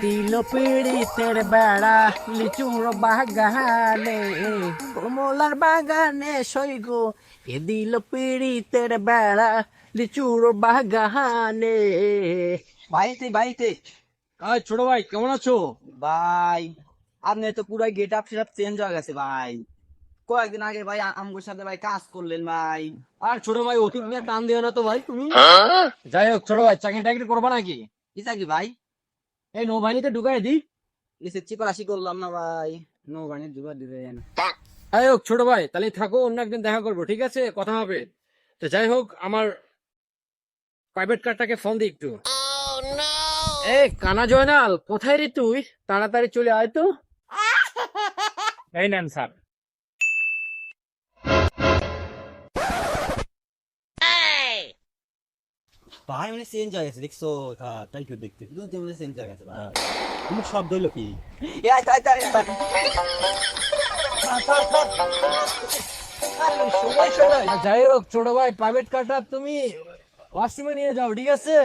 দিল পীড়িতের বেড়া লিচুর বাগানে কমলার বাগানে সৈগ এ দিল পীড়িতের বেড়া লিচুর বাগানে। ভাইতে আয় ছোট ভাই, কেমন আছো? ভাই, আপনি তো পুরো গেট আপ সেট চেঞ্জ হয়ে গেছে ভাই। কয়েকদিন আগে ভাই আমগোর সাথে ভাই কাজ করলেন ভাই। আর ছোট ভাই অতি টান দিও না তো ভাই তুমি। যাই হোক ছোট ভাই, চাকরি টাকরি করবা নাকি? কি চাকরি ভাই? এই নৌবাহিনীতে ঢুকাই দি। এসএসসি করাশি করলাম না ভাই, নৌবাহিনীর জোগাড় দিবেন। যাই হোক ছোট ভাই, তাহলে থাকো, অন্য একদিন দেখা করবো, ঠিক আছে? কথা হবে। তো যাই হোক, আমার প্রাইভেট কারটাকে ফোন দি একটু। এ কানা জয়নাল, কোথায় রে তুই? তাড়াতাড়ি চলে আয় তো। এই নেন স্যার। ভাই মানে চেঞ্জ হয়ে গেছে দেখছো? তাই তো দেখতে দুদিন মানে চেঞ্জ হয়ে গেছে ভাই। তোমার শব্দ হইলো কি? এ আয় আয় আয় আয়। সময় সময় যাই হোক ছোট ভাই, প্রাইভেট কারটা তুমি ওয়াশরুমে নিয়ে যাও, ঠিক আছে?